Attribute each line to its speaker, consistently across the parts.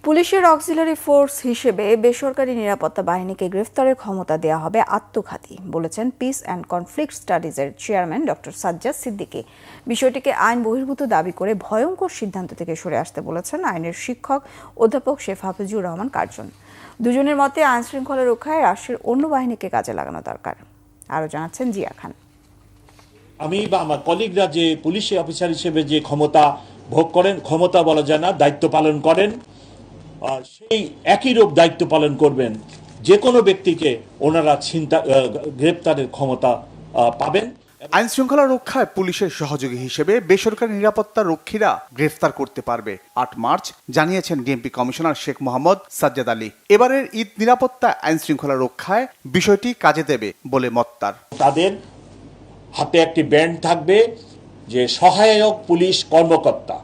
Speaker 1: পুলিশের auxiliary force হিসেবে বেসরকারি নিরাপত্তা বাহিনীকে গ্রেফতারের ক্ষমতা দেওয়া হবে আত্মঘাতী বলেছেন পিস অ্যান্ড কনফ্লিক্ট স্টাডিজের চেয়ারম্যান ডক্টর সাজ্জাদ সিদ্দিকী। বিষয়টিকে আইন বহির্ভূত দাবি করে ভয়ঙ্কর সিদ্ধান্ত থেকে সরে আসতে বলেছেন আইনের শিক্ষক অধ্যাপক শেখ হাফিজুর রহমান কার্জন। দুজনের মতে আইন শৃঙ্খলা রক্ষায় রাষ্ট্রের অন্য বাহিনীকে কাজে লাগানো দরকার। আরও জানাচ্ছেন জিয়া খান।
Speaker 2: আমি বা আমার কলিগরা যে পুলিশ অফিসার হিসেবে যে ক্ষমতা ভোগ করেন, ক্ষমতা বলা যায় না, দায়িত্ব পালন করেন, সেই একই রূপ দায়িত্ব পালন করবেন যে কোনো ব্যক্তিকে ওনারা গ্রেপ্তারের ক্ষমতা পাবেন।
Speaker 3: আইন শৃঙ্খলা রক্ষায় পুলিশের সহযোগী হিসেবে বেসরকারি নিরাপত্তা রক্ষীরা গ্রেফতার করতে পারবে 8 মার্চ জানিয়েছেন ডিএমপি কমিশনার শেখ মোহাম্মদ সাজ্জাদ আলী। এবারের ঈদ নিরাপত্তা আইন শৃঙ্খলা রক্ষায় বিষয়টি কাজে দেবে বলে মত তার।
Speaker 2: তাদের হাতে একটি ব্যান্ড থাকবে যে সহায়ক পুলিশ কর্মকর্তা।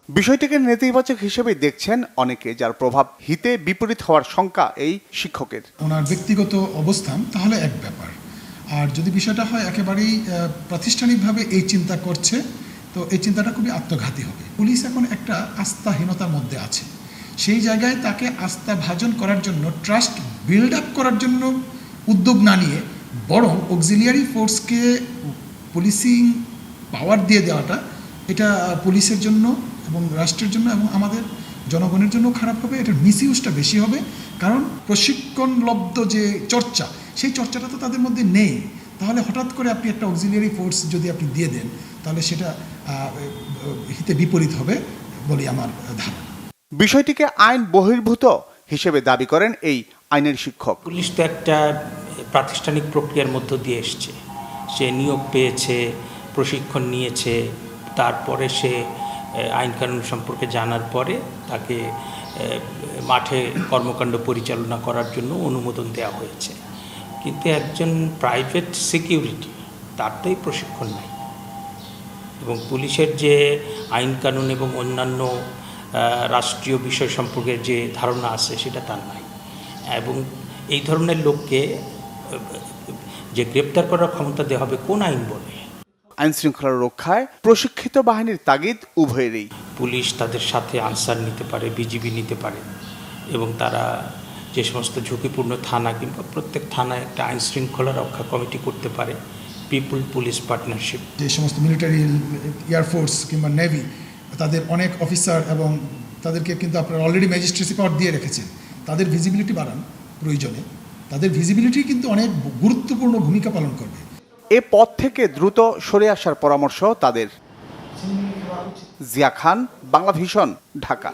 Speaker 3: বিষয়টিকে নেতিবাচক হিসেবে দেখছেন অনেকে, যার প্রভাব হিতে বিপরীত হওয়ার শঙ্কা এই শিক্ষকের।
Speaker 4: ওনার ব্যক্তিগত অবস্থান তাহলে এক ব্যাপার, আর যদি বিষয়টা হয় একেবারেই প্রাতিষ্ঠানিকভাবে এই চিন্তা করছে, তো এই চিন্তাটা খুবই আত্মঘাতী হবে। পুলিশ এখন একটা আস্থাহীনতার মধ্যে আছে, সেই জায়গায় তাকে আস্থা ভাজন করার জন্য, ট্রাস্ট বিল্ড আপ করার জন্য উদ্যোগ না নিয়ে বরং অক্সিলিয়ারি ফোর্সকে পুলিশিং পাওয়ার দিয়ে দেওয়াটা, এটা পুলিশের জন্য এবং রাষ্ট্রের জন্য এবং আমাদের জনগণের জন্য খারাপ হবে। এটার মিসইউজটা বেশি হবে, কারণ প্রশিক্ষণলব্ধ যে চর্চা, সেই চর্চাটা তো তাদের মধ্যে নেই। তাহলে হঠাৎ করে আপনি একটা অক্সিলিয়ারি ফোর্স যদি আপনি দিয়ে দেন, তাহলে সেটা হিতে বিপরীত হবে বলে আমার ধারণা।
Speaker 3: বিষয়টিকে আইন বহির্ভূত হিসেবে দাবি করেন এই আইনের শিক্ষক।
Speaker 5: পুলিশ তো একটা প্রাতিষ্ঠানিক প্রক্রিয়ার মধ্য দিয়ে এসছে। সে নিয়োগ পেয়েছে, প্রশিক্ষণ নিয়েছে, তারপরে সে আইন কানুন সম্পর্কে জানার পরে তাকে মাঠে কর্মকাণ্ড পরিচালনা করার জন্য অনুমোদন দেওয়া হয়েছে। কিন্তু একজন প্রাইভেট সিকিউরিটি, তার তো এই প্রশিক্ষণ নাই, এবং পুলিশের যে আইন কানুন এবং অন্যান্য রাষ্ট্রীয় বিষয় সম্পর্কে যে ধারণা আছে সেটা তার নাই। এবং এই ধরনের লোককে যে গ্রেপ্তার করার ক্ষমতা দেওয়া হবে কোন আইন বলে?
Speaker 3: আইন শৃঙ্খলা রক্ষায় প্রশিক্ষিত বাহিনীর তাগিদ উভয়েরই।
Speaker 5: পুলিশ তাদের সাথে আনসার নিতে পারে, বিজিবি নিতে পারে, এবং তারা যে সমস্ত ঝুঁকিপূর্ণ থানা কিংবা প্রত্যেক থানায় একটা আইন শৃঙ্খলা রক্ষা কমিটি করতে পারে, পিপুল পুলিশ পার্টনারশিপ।
Speaker 4: যে সমস্ত মিলিটারি, এয়ারফোর্স কিংবা নেভি, তাদের অনেক অফিসার এবং তাদেরকে কিন্তু আপনারা অলরেডি ম্যাজিস্ট্রেসি পাওয়ার দিয়ে রেখেছেন। তাদের ভিজিবিলিটি বাড়ান প্রয়োজনে, তাদের ভিজিবিলিটি কিন্তু অনেক গুরুত্বপূর্ণ ভূমিকা পালন করবে।
Speaker 3: এ পথ থেকে দ্রুত সরে আসার পরামর্শ তাদের। জিয়া খান, বাংলা ভিশন, ঢাকা।